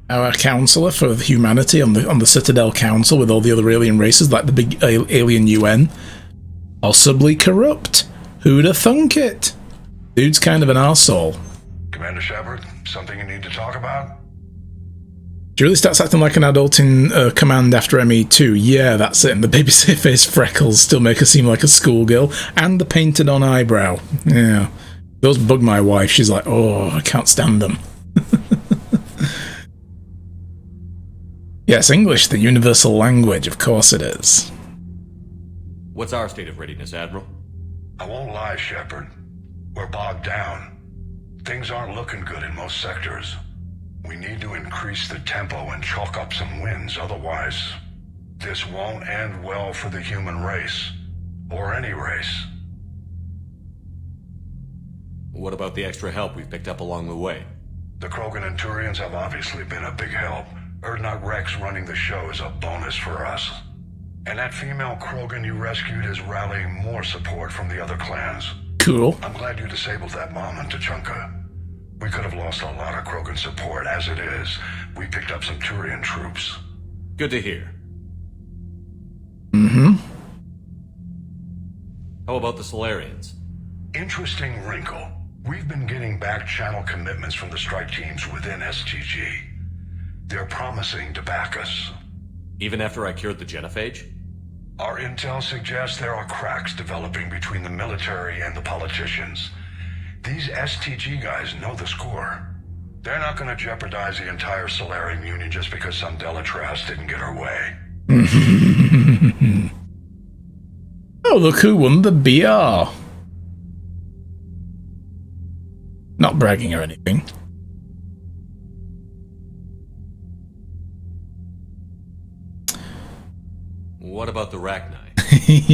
Our counselor for humanity on the Citadel Council with all the other alien races, like the big alien UN, possibly corrupt. Who'd have thunk it? Dude's kind of an arsehole. Commander Shepard, something you need to talk about? She really starts acting like an adult in Command after ME2. Yeah, that's it. And the babyface freckles still make her seem like a schoolgirl. And the painted-on eyebrow. Yeah. Those bug my wife. She's like, oh, I can't stand them. Yes, English, the universal language. Of course it is. What's our state of readiness, Admiral? I won't lie, Shepard. We're bogged down. Things aren't looking good in most sectors. We need to increase the tempo and chalk up some wins, otherwise this won't end well for the human race. Or any race. What about the extra help we've picked up along the way? The Krogan and Turians have obviously been a big help. Urdnot Rex running the show is a bonus for us. And that female Krogan you rescued is rallying more support from the other clans. Cool. I'm glad you disabled that bomb on Tuchanka. We could have lost a lot of Krogan support. As it is, we picked up some Turian troops. Good to hear. Mm-hmm. How about the Solarians? Interesting wrinkle. We've been getting back channel commitments from the strike teams within STG. They're promising to back us. Even after I cured the genophage? Our intel suggests there are cracks developing between the military and the politicians. These STG guys know the score. They're not going to jeopardize the entire Solarian Union just because some Delatras didn't get her way. Oh, look who won the BR. Not bragging or anything. What about the Rachni?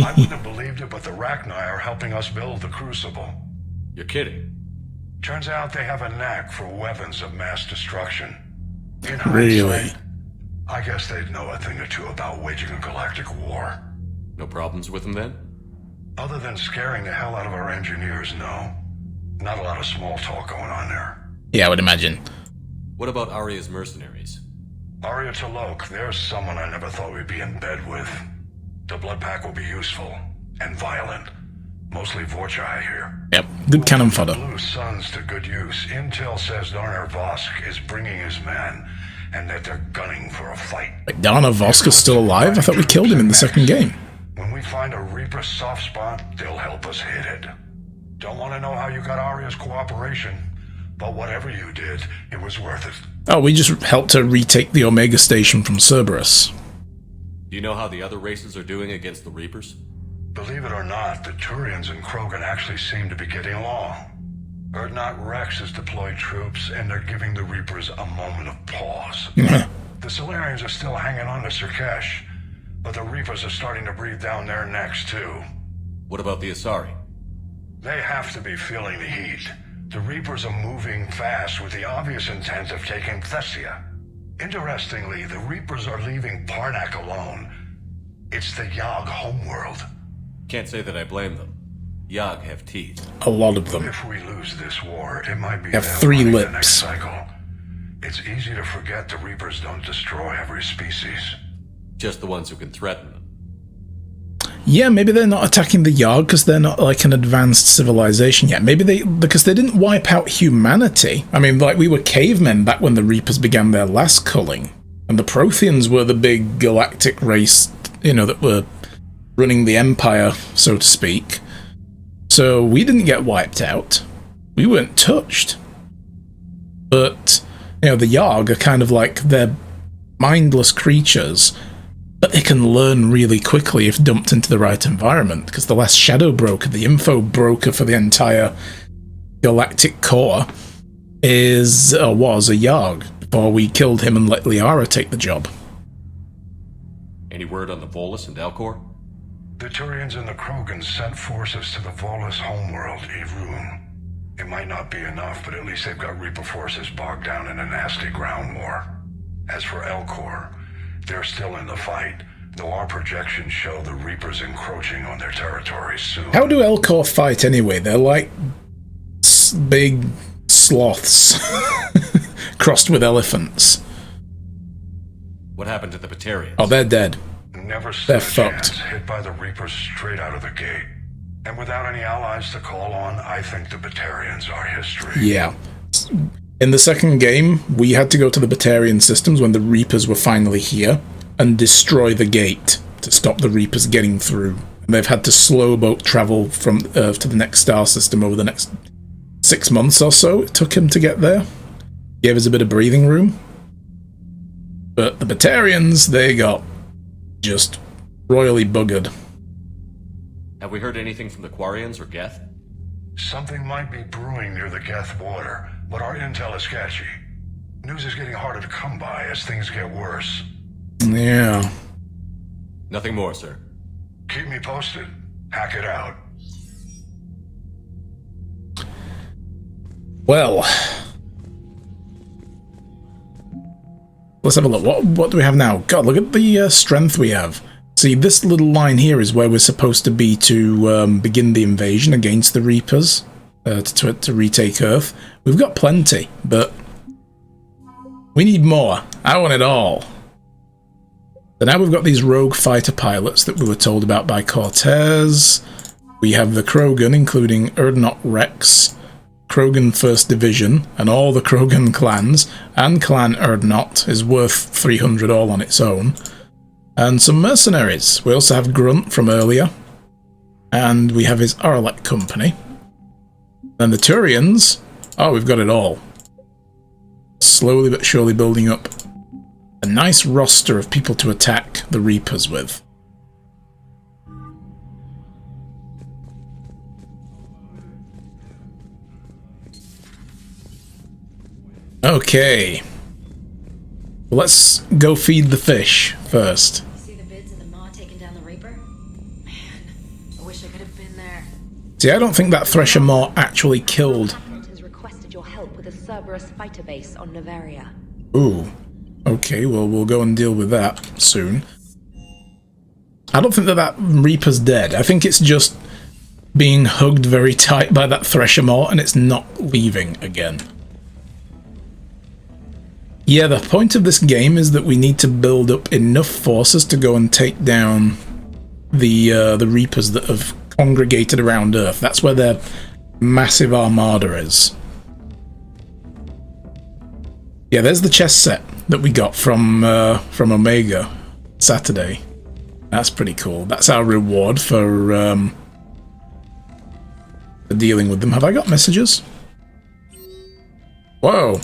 I wouldn't have believed it, but the Rachni are helping us build the Crucible. You're kidding. Turns out they have a knack for weapons of mass destruction. In Really? hindsight, I guess they'd know a thing or two about waging a galactic war. No problems with them then? Other than scaring the hell out of our engineers, no. Not a lot of small talk going on there. Yeah, I would imagine. What about Arya's mercenaries? Arya T'Loak, there's someone I never thought we'd be in bed with. The blood pack will be useful and violent. Mostly Vorcha, I hear. Yep, good cannon fodder. Blue Suns to good use. Intel says Darner Vosk is bringing his men, and that they're gunning for a fight. Wait, Darner Vosk is still alive? I thought we killed him in the second game. When we find a Reaper soft spot, they'll help us hit it. Don't want to know how you got Arya's cooperation, but whatever you did, it was worth it. Oh, we just helped her retake the Omega Station from Cerberus. Do you know how the other races are doing against the Reapers? Believe it or not, the Turians and Krogan actually seem to be getting along. Urdnot Rex has deployed troops, and they're giving the Reapers a moment of pause. The Solarians are still hanging on to Surkesh, but the Reapers are starting to breathe down their necks, too. What about the Asari? They have to be feeling the heat. The Reapers are moving fast with the obvious intent of taking Thessia. Interestingly, the Reapers are leaving Parnak alone. It's the Yogg homeworld. Can't say that I blame them. Yogg have teeth. A lot of them. If we lose this war, it might be Have them 3 running lips. the next cycle. It's easy to forget the Reapers don't destroy every species. Just the ones who can threaten them. Yeah, maybe they're not attacking the Yogg because they're not like an advanced civilization yet. Maybe because they didn't wipe out humanity. I mean, like, we were cavemen back when the Reapers began their last culling. And the Protheans were the big galactic race, you know, that were running the Empire, so to speak. So we didn't get wiped out. We weren't touched. But, you know, the Yogg are kind of like, they're mindless creatures, but they can learn really quickly if dumped into the right environment, because the last shadow broker, the info broker for the entire galactic core, was a Yogg, before we killed him and let Liara take the job. Any word on the Volus and Elcor? The Turians and the Krogan sent forces to the Volus homeworld, Irun. It might not be enough, but at least they've got Reaper forces bogged down in a nasty ground war. As for Elcor, they're still in the fight. Though our projections show the Reapers encroaching on their territory soon. How do Elcor fight anyway? They're like big sloths crossed with elephants. What happened to the Batarians? Oh, they're dead. Never stood They're a fucked. chance, hit by the Reapers straight out of the gate. And without any allies to call on, I think the Batarians are history. Yeah. In the second game, we had to go to the Batarian systems when the Reapers were finally here and destroy the gate to stop the Reapers getting through. And they've had to slow boat travel from Earth to the next star system over the next 6 months or so. It took him to get there. Gave us a bit of breathing room. But the Batarians, they got just royally buggered. Have we heard anything from the Quarians or Geth? Something might be brewing near the Geth border, but our intel is sketchy. News is getting harder to come by as things get worse. Yeah. Nothing more, sir. Keep me posted. Hack it out. Well, let's have a look. What do we have now? God, look at the strength we have. See, this little line here is where we're supposed to be to begin the invasion against the Reapers, to retake Earth. We've got plenty, but we need more. I want it all. So now we've got these rogue fighter pilots that we were told about by Cortez. We have the Krogan, including Urdnot Rex, Krogan 1st Division, and all the Krogan clans, and Clan Urdnot is worth 300 all on its own. And some mercenaries. We also have Grunt from earlier, and we have his Aralek company. And the Turians, oh, we've got it all. Slowly but surely building up a nice roster of people to attack the Reapers with. Okay. Well, let's go feed the fish first. See the vids of the Maw taking down the Reaper? Man, I wish I could have been there. See, I don't think that Thresher Maw actually killed. Has requested your help with a Cerberus fighter base on Novaria. Ooh. Okay, well, we'll go and deal with that soon. I don't think that Reaper's dead. I think it's just being hugged very tight by that Thresher Maw, and it's not leaving again. Yeah, the point of this game is that we need to build up enough forces to go and take down the Reapers that have congregated around Earth. That's where their massive armada is. Yeah, there's the chess set that we got from Omega Saturday. That's pretty cool. That's our reward for dealing with them. Have I got messages? Whoa.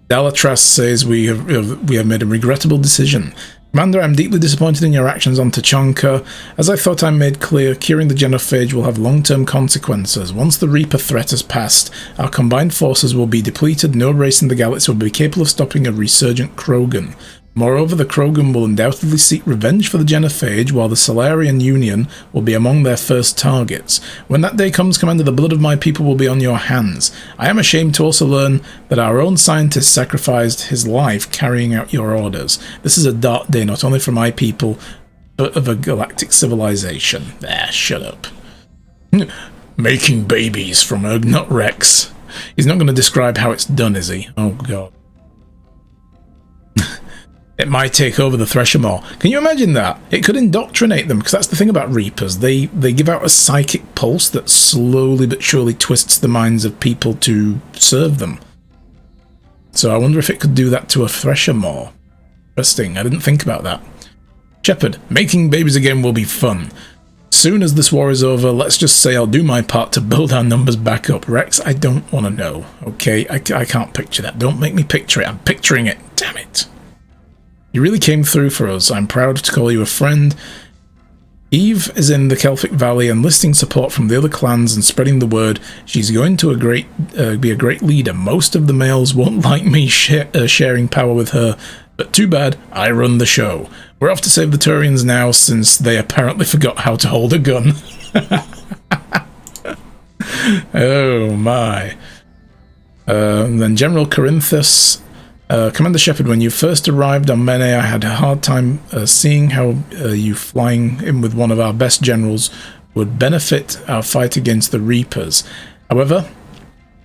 Dalatras says we have made a regrettable decision. Commander, I'm deeply disappointed in your actions on Tachanka. As I thought I made clear, curing the genophage will have long-term consequences. Once the Reaper threat has passed, our combined forces will be depleted. No race in the galaxy will be capable of stopping a resurgent Krogan. Moreover, the Krogan will undoubtedly seek revenge for the genophage, while the Solarian Union will be among their first targets. When that day comes, Commander, the blood of my people will be on your hands. I am ashamed to also learn that our own scientist sacrificed his life carrying out your orders. This is a dark day not only for my people, but of a galactic civilization. There, shut up. Making babies from Urdnot Rex. He's not going to describe how it's done, is he? Oh, God. It might take over the Thresher Maw. Can you imagine that? It could indoctrinate them, because that's the thing about Reapers. They give out a psychic pulse that slowly but surely twists the minds of people to serve them. So I wonder if it could do that to a Thresher Maw. Interesting, I didn't think about that. Shepard, making babies again will be fun. Soon as this war is over, let's just say I'll do my part to build our numbers back up. Rex, I don't want to know, okay? I can't picture that. Don't make me picture it. I'm picturing it. Damn it. You really came through for us. I'm proud to call you a friend. Eve is in the Kelphic Valley enlisting support from the other clans and spreading the word. She's going to be a great leader. Most of the males won't like me sharing power with her, but too bad, I run the show. We're off to save the Turians now, since they apparently forgot how to hold a gun. Oh my. Then General Corinthus Commander Shepard, when you first arrived on Mene, I had a hard time seeing how you flying in with one of our best generals would benefit our fight against the Reapers. However,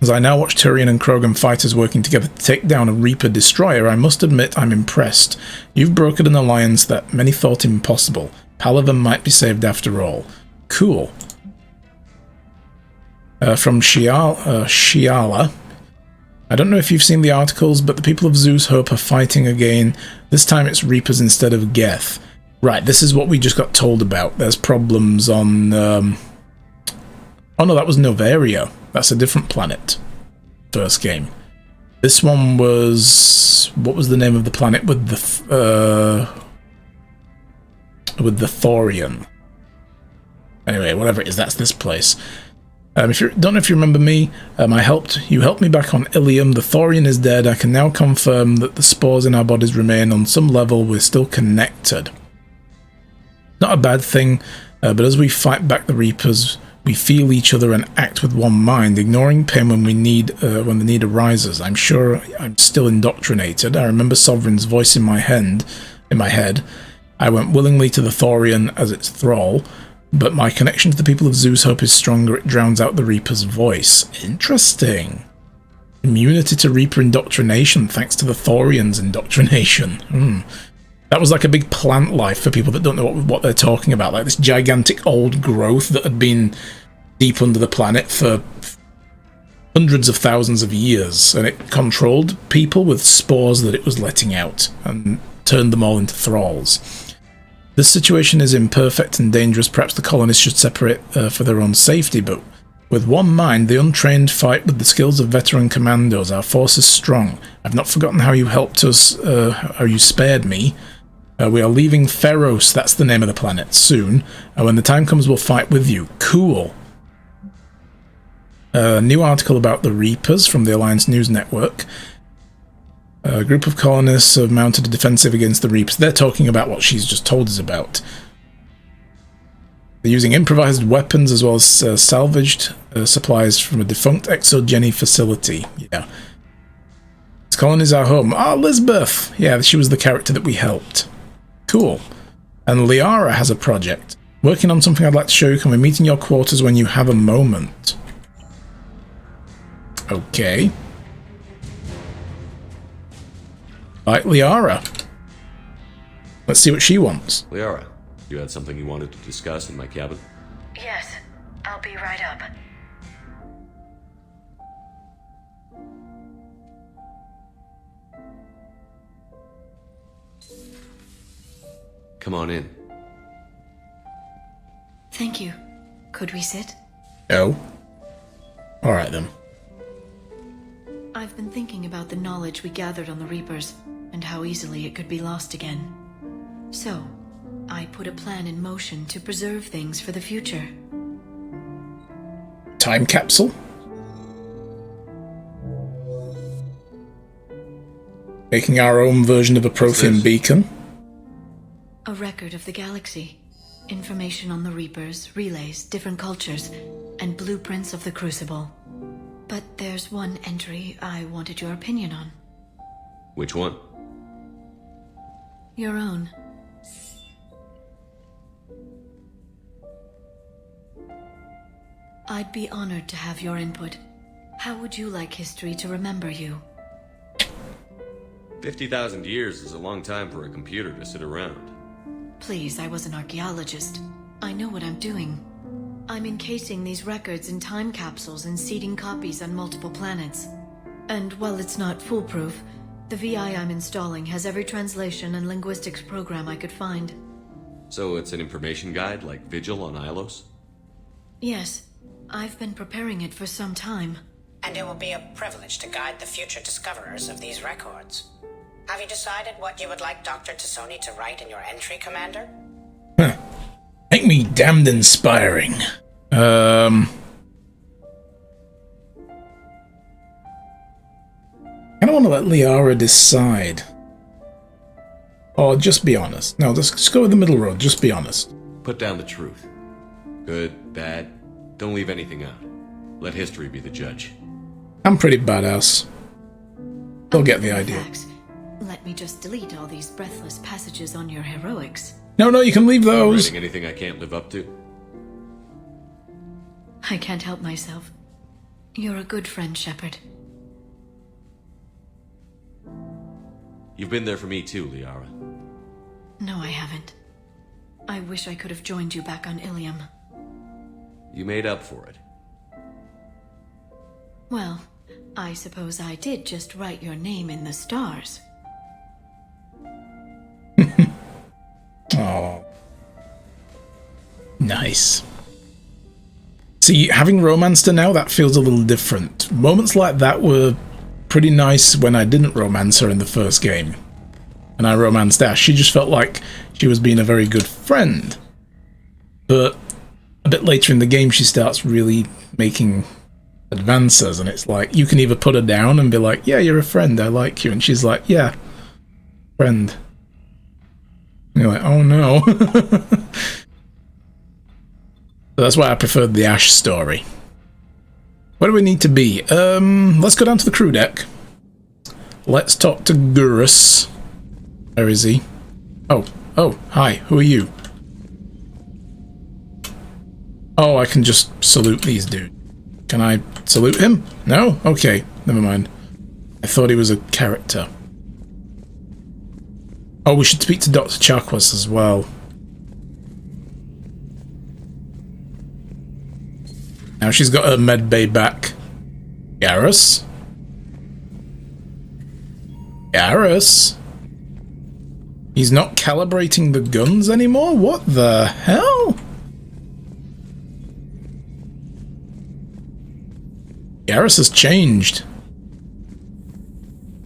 as I now watch Turian and Krogan fighters working together to take down a Reaper destroyer, I must admit I'm impressed. You've brokered an alliance that many thought impossible. Palaven might be saved after all. Cool. From Shiala. I don't know if you've seen the articles, but the people of Zeus Hope are fighting again. This time it's Reapers instead of Geth. Right, this is what we just got told about. There's problems on... Oh no, that was Novaria. That's a different planet. First game. This one was... What was the name of the planet with the Thorian? Anyway, whatever it is, that's this place. If you don't know if you remember me, you helped me back on Ilium. The Thorian is dead. I can now confirm that the spores in our bodies remain. On some level, we're still connected. Not a bad thing, but as we fight back the Reapers, we feel each other and act with one mind, ignoring pain when the need arises. I'm sure I'm still indoctrinated. I remember Sovereign's voice in my head. I went willingly to the Thorian as its thrall. But my connection to the people of Zeus Hope is stronger. It drowns out the Reaper's voice. Interesting. Immunity to Reaper indoctrination thanks to the Thorian's indoctrination. That was like a big plant life for people that don't know what they're talking about. Like this gigantic old growth that had been deep under the planet for hundreds of thousands of years. And it controlled people with spores that it was letting out and turned them all into thralls. This situation is imperfect and dangerous. Perhaps the colonists should separate for their own safety, but with one mind, the untrained fight with the skills of veteran commandos. Our force is strong. I've not forgotten how you helped us, how you spared me. We are leaving Feros, that's the name of the planet, soon. And when the time comes, we'll fight with you. Cool. New article about the Reapers from the Alliance News Network. A group of colonists have mounted a defensive against the Reapers. They're talking about what she's just told us about. They're using improvised weapons as well as salvaged supplies from a defunct exogeny facility. Yeah. This colony's our home. Ah, Lisbeth! Yeah, she was the character that we helped. Cool. And Liara has a project. Working on something I'd like to show you. Can we meet in your quarters when you have a moment? Okay. Like Liara. Let's see what she wants. Liara, you had something you wanted to discuss in my cabin? Yes, I'll be right up. Come on in. Thank you. Could we sit? Oh. Alright then. I've been thinking about the knowledge we gathered on the Reapers, and how easily it could be lost again. So, I put a plan in motion to preserve things for the future. Time capsule? Making our own version of a Prothean beacon? A record of the galaxy. Information on the Reapers, relays, different cultures, and blueprints of the Crucible. But there's one entry I wanted your opinion on. Which one? Your own. I'd be honored to have your input. How would you like history to remember you? 50,000 years is a long time for a computer to sit around. Please, I was an archaeologist. I know what I'm doing. I'm encasing these records in time capsules and seeding copies on multiple planets. And while it's not foolproof, the VI I'm installing has every translation and linguistics program I could find. So it's an information guide like Vigil on Ilos? Yes, I've been preparing it for some time. And it will be a privilege to guide the future discoverers of these records. Have you decided what you would like Dr. Tassoni to write in your entry, Commander? Make me damned inspiring. I don't want to let Liara decide. Or just be honest. No, just go with the middle road. Just be honest. Put down the truth. Good, bad, don't leave anything out. Let history be the judge. I'm pretty badass. They'll get the idea. Facts. Let me just delete all these breathless passages on your heroics. No, you can leave those. Writing anything I can't live up to? I can't help myself. You're a good friend, Shepard. You've been there for me too, Liara. No, I haven't. I wish I could have joined you back on Ilium. You made up for it. Well, I suppose I did just write your name in the stars. Oh. Nice. See, having romanced her now, that feels a little different. Moments like that were pretty nice when I didn't romance her in the first game. And I romanced Ash. She just felt like she was being a very good friend. But a bit later in the game, she starts really making advances, and it's like, you can either put her down and be like, yeah, you're a friend, I like you. And she's like, yeah, friend. And you're like, oh no. So that's why I preferred the Ash story. Where do we need to be? Let's go down to the crew deck. Let's talk to Gurus. Where is he? Oh, hi, who are you? Oh, I can just salute these dudes. Can I salute him? No? Okay, never mind. I thought he was a character. Oh, we should speak to Dr. Chakwas as well. Now she's got her medbay back. Garrus? Garrus? He's not calibrating the guns anymore? What the hell? Garrus has changed.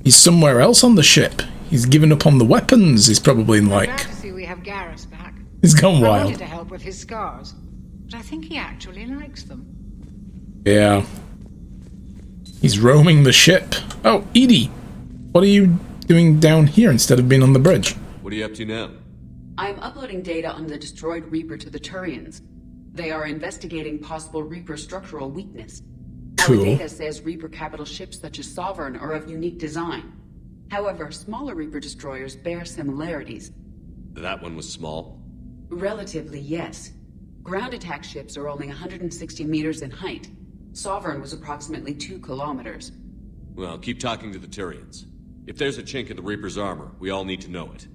He's somewhere else on the ship. He's given up on the weapons. He's probably like... Glad to see we have Garrus back. He's gone I wild. wanted to help with his scars, but I think he actually likes them. Yeah. He's roaming the ship. Oh, Edie! What are you doing down here instead of being on the bridge? What are you up to now? I'm uploading data on the destroyed Reaper to the Turians. They are investigating possible Reaper structural weakness. Cool. Our data says Reaper capital ships such as Sovereign are of unique design. However, smaller Reaper destroyers bear similarities. That one was small. Relatively, yes. Ground attack ships are only 160 meters in height. Sovereign was approximately 2 kilometers. Well, keep talking to the Tyrians. If there's a chink in the Reaper's armor, we all need to know it.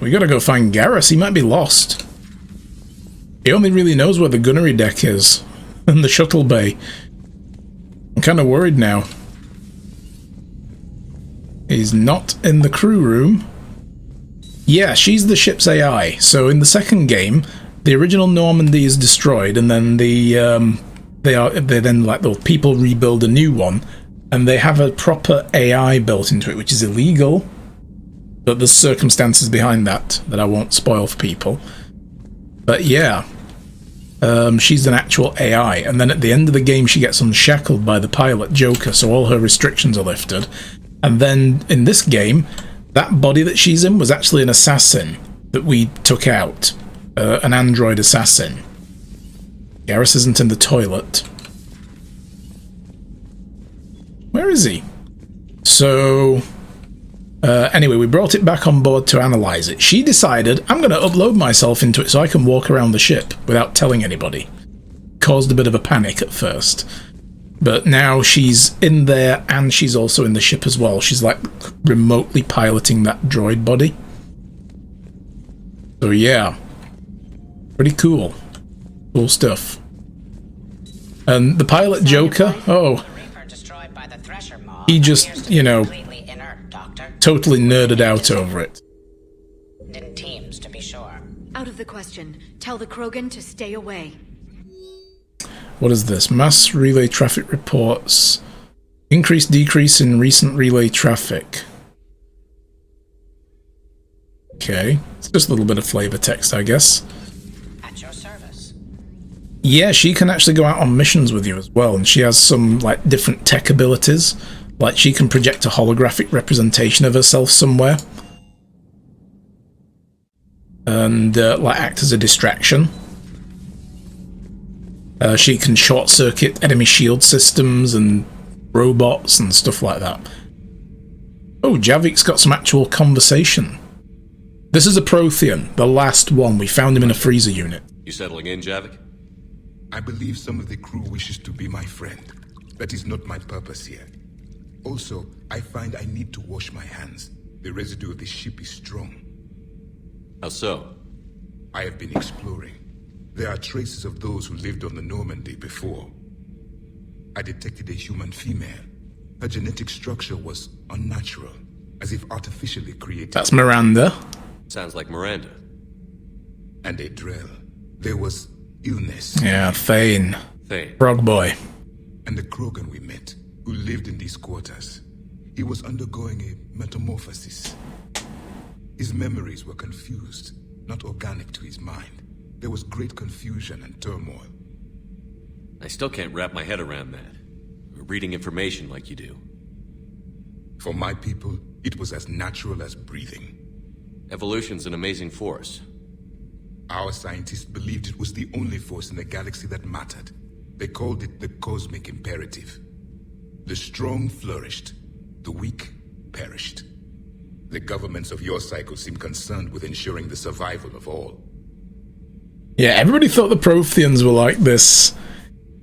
We gotta go find Garrus. He might be lost. He only really knows where the gunnery deck is. And the shuttle bay. I'm kind of worried now. He's not in the crew room. Yeah, she's the ship's AI. So in the second game, the original Normandy is destroyed, and then they then like the people rebuild a new one, and they have a proper AI built into it, which is illegal. But there's circumstances behind that I won't spoil for people. But yeah, she's an actual AI, and then at the end of the game, she gets unshackled by the pilot Joker, so all her restrictions are lifted. And then in this game, that body that she's in was actually an assassin that we took out. An android assassin. Garrus isn't in the toilet. Where is he? So... anyway, we brought it back on board to analyze it. She decided, I'm going to upload myself into it so I can walk around the ship without telling anybody. Caused a bit of a panic at first. But now she's in there, and she's also in the ship as well. She's like remotely piloting that droid body. So yeah. Pretty cool. Cool stuff. And the pilot Joker, he just, you know, totally nerded out over it. In teams, to be sure. Out of the question. Tell the Krogan to stay away. What is this? Mass relay traffic reports. Increase, decrease in recent relay traffic. Okay. It's just a little bit of flavor text, I guess. At your service. Yeah, she can actually go out on missions with you as well, and she has some, like, different tech abilities. Like, she can project a holographic representation of herself somewhere. And, like, act as a distraction. She can short-circuit enemy shield systems and robots and stuff like that. Oh, Javik's got some actual conversation. This is a Prothean, the last one. We found him in a freezer unit. You settling in, Javik? I believe some of the crew wishes to be my friend. That is not my purpose here. Also, I find I need to wash my hands. The residue of the ship is strong. How so? I have been exploring. There are traces of those who lived on the Normandy before. I detected a human female. Her genetic structure was unnatural, as if artificially created. That's Miranda. Sounds like Miranda. And a drill. There was illness. Yeah, Thane. Thane. Frog Boy. And the Krogan we met, who lived in these quarters. He was undergoing a metamorphosis. His memories were confused, not organic to his mind. There was great confusion and turmoil. I still can't wrap my head around that. Reading information like you do. For my people, it was as natural as breathing. Evolution's an amazing force. Our scientists believed it was the only force in the galaxy that mattered. They called it the cosmic imperative. The strong flourished, the weak perished. The governments of your cycle seem concerned with ensuring the survival of all. Yeah, everybody thought the Protheans were like this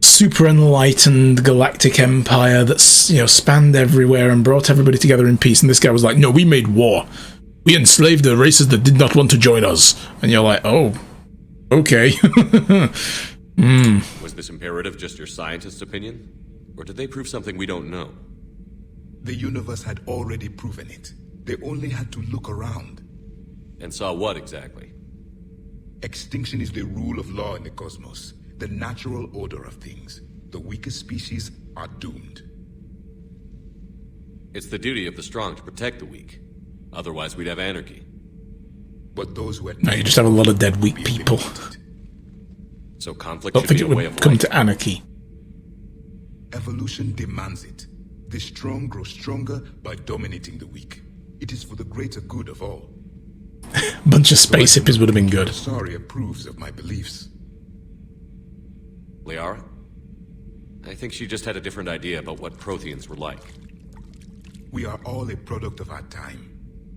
super enlightened galactic empire that's, you know, spanned everywhere and brought everybody together in peace. And this guy was like, no, we made war. We enslaved the races that did not want to join us. And you're like, oh, okay. Was this imperative just your scientist's opinion? Or did they prove something we don't know? The universe had already proven it. They only had to look around. And saw what exactly? Extinction is the rule of law in the cosmos, the natural order of things. The weakest species are doomed. It's the duty of the strong to protect the weak. Otherwise, we'd have anarchy. But those who had No, you just have a lot of dead weak people. So conflict Don't should think be it a way of would come life. to anarchy. Evolution demands it. The strong grow stronger by dominating the weak. It is for the greater good of all. Bunch of space hippies would have been good. Sorry approves of my beliefs. Liara? I think she just had a different idea about what Protheans were like. We are all a product of our time.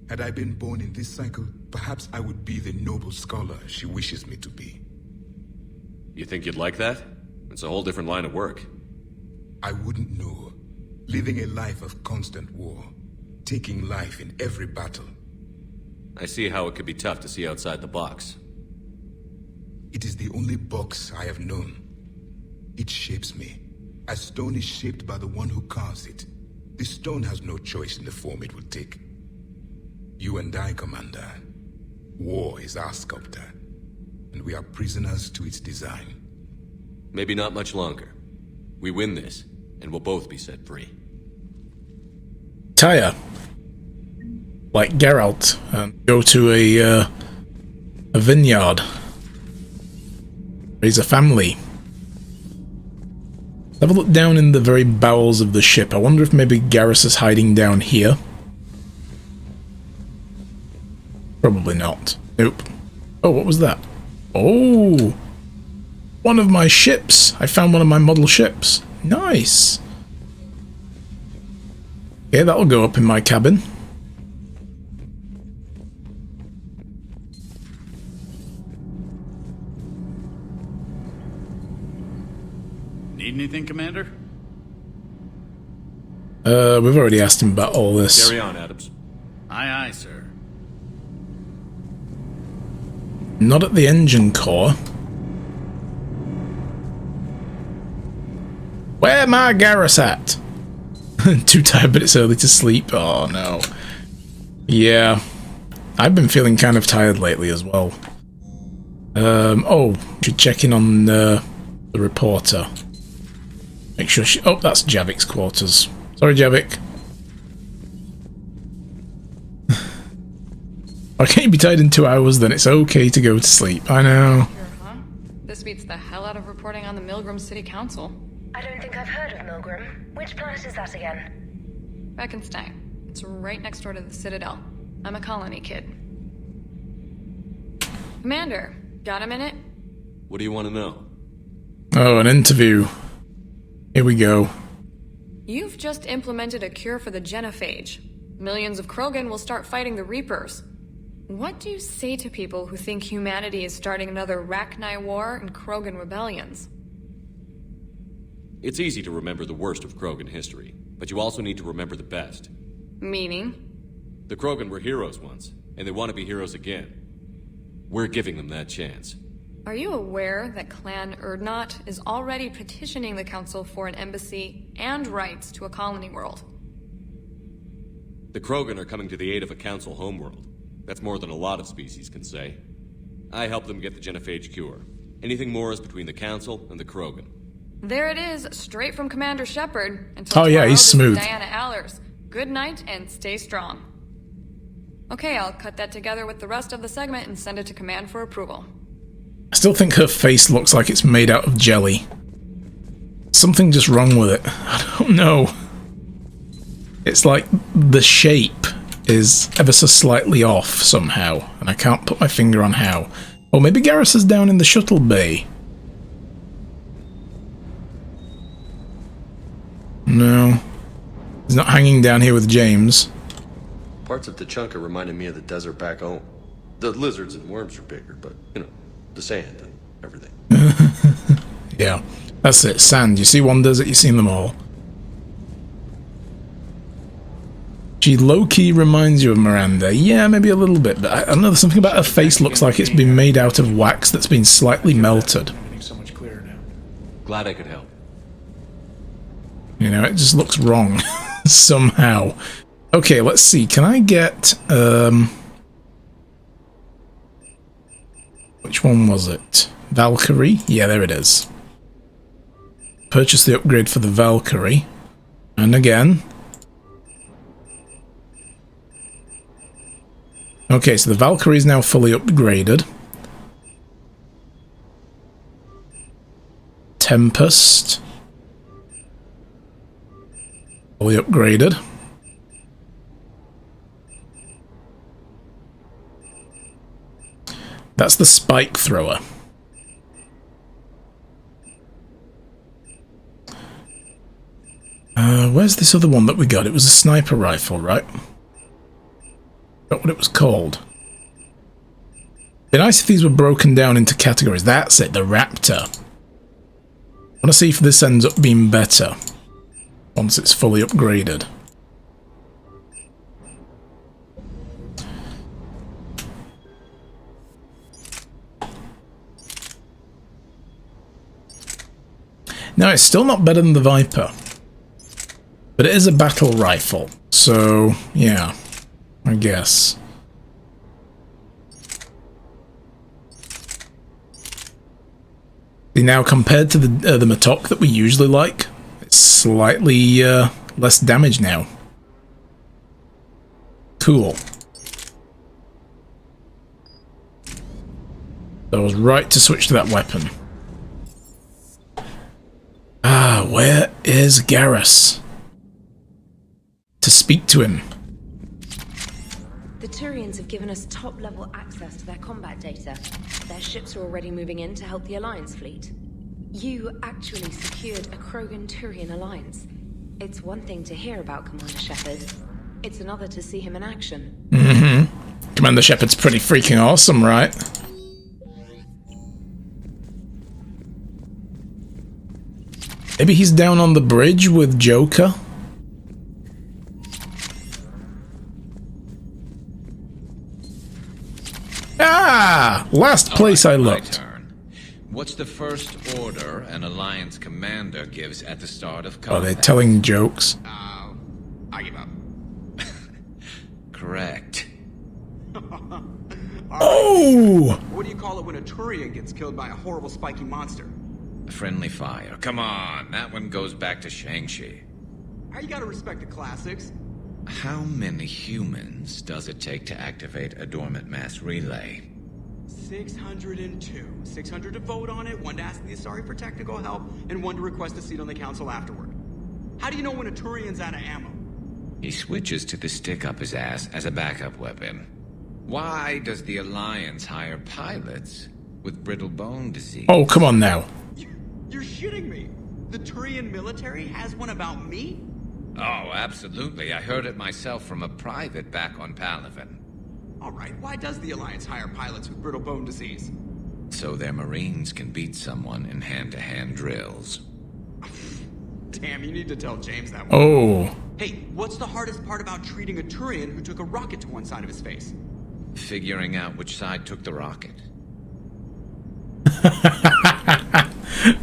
Had I been born in this cycle, perhaps I would be the noble scholar she wishes me to be. You think you'd like that? It's a whole different line of work. I wouldn't know. Living a life of constant war. Taking life in every battle. I see how it could be tough to see outside the box. It is the only box I have known. It shapes me, as stone is shaped by the one who carves it. The stone has no choice in the form it will take. You and I, Commander. War is our sculptor, and we are prisoners to its design. Maybe not much longer. We win this, and we'll both be set free. Retire. Like Geralt, and go to a vineyard. Raise a family. Have a look down in the very bowels of the ship. I wonder if maybe Garrus is hiding down here. Probably not. Nope. Oh, what was that? Oh! One of my ships! I found one of my model ships. Nice! Okay, that'll go up in my cabin. Need anything, Commander? We've already asked him about all this. Carry on, Adams. Aye, aye, sir. Not at the engine core. Where my Garrus at? Too tired, but it's early to sleep. Oh no. Yeah. I've been feeling kind of tired lately as well. Oh, should check in on the reporter. Make sure she... Oh, that's Javik's quarters. Sorry, Javik. Why can't you be tired in 2 hours? Then it's okay to go to sleep. I know. Sure, huh? This beats the hell out of reporting on the Milgram City Council. I don't think I've heard of Milgram. Which planet is that again? Beckenstein. It's right next door to the Citadel. I'm a colony kid. Commander, got a minute? What do you want to know? Oh, an interview. Here we go. You've just implemented a cure for the genophage. Millions of Krogan will start fighting the Reapers. What do you say to people who think humanity is starting another Rachni War and Krogan rebellions? It's easy to remember the worst of Krogan history, but you also need to remember the best. Meaning? The Krogan were heroes once, and they want to be heroes again. We're giving them that chance. Are you aware that Clan Urdnot is already petitioning the Council for an embassy and rights to a colony world? The Krogan are coming to the aid of a Council homeworld. That's more than a lot of species can say. I helped them get the genophage cure. Anything more is between the Council and the Krogan. There it is, straight from Commander Shepard. Until oh yeah, he's smooth. Diana Allers. Good night and stay strong. Okay, I'll cut that together with the rest of the segment and send it to Command for approval. I still think her face looks like it's made out of jelly. Something just wrong with it. I don't know. It's like the shape is ever so slightly off somehow, and I can't put my finger on how. Or maybe Garrus is down in the shuttle bay. No. He's not hanging down here with James. Parts of Tachanka reminded me of the desert back home. The lizards and worms are bigger, but, you know, the sand and everything. Yeah, that's it. Sand. You see one desert, you've seen them all. She low-key reminds you of Miranda. Yeah, maybe a little bit, but I don't know, there's something about her face looks like it's been made out of wax that's been slightly melted. So much clearer now. Glad I could help. You know, it just looks wrong somehow. Okay, let's see. Can I get which one was it? Valkyrie? Yeah, there it is. Purchase the upgrade for the Valkyrie. And again. Okay, so the Valkyrie is now fully upgraded. Tempest. Fully upgraded. That's the spike thrower. Where's this other one that we got? It was a sniper rifle, right? Not what it was called. It'd be nice if these were broken down into categories. That's it, the Raptor. I want to see if this ends up being better once it's fully upgraded. No, it's still not better than the Viper. But it is a battle rifle, so yeah, I guess. See, now compared to the Matok that we usually like, it's slightly less damage now. Cool. So I was right to switch to that weapon. Ah, where is Garrus? To speak to him. The Turians have given us top-level access to their combat data. Their ships are already moving in to help the Alliance fleet. You actually secured a Krogan-Turian alliance. It's one thing to hear about Commander Shepard. It's another to see him in action. Mm-hmm. Commander Shepard's pretty freaking awesome, right? Maybe he's down on the bridge with Joker? Ah! Last place I looked. What's the first order an Alliance commander gives at the start of Oh, combat? they're telling jokes. I give up. Correct. Oh! What do you call it when a Turian gets killed by a horrible spiky monster? Friendly fire. Come on, that one goes back to Shang-Chi. You gotta respect the classics. How many humans does it take to activate a dormant mass relay? 602. 600 to vote on it, 1 to ask the Asari for technical help, and 1 to request a seat on the council afterward. How do you know when a Turian's out of ammo? He switches to the stick up his ass as a backup weapon. Why does the Alliance hire pilots with brittle bone disease? Oh, come on now. You're shitting me. The Turian military has one about me? Oh, absolutely. I heard it myself from a private back on Palaven. Alright, why does the Alliance hire pilots with brittle bone disease? So their Marines can beat someone in hand-to-hand drills. Damn, you need to tell James that one. Oh. Hey, what's the hardest part about treating a Turian who took a rocket to one side of his face? Figuring out which side took the rocket.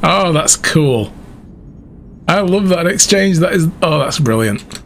Oh, that's cool. I love that exchange. That is, oh, that's brilliant.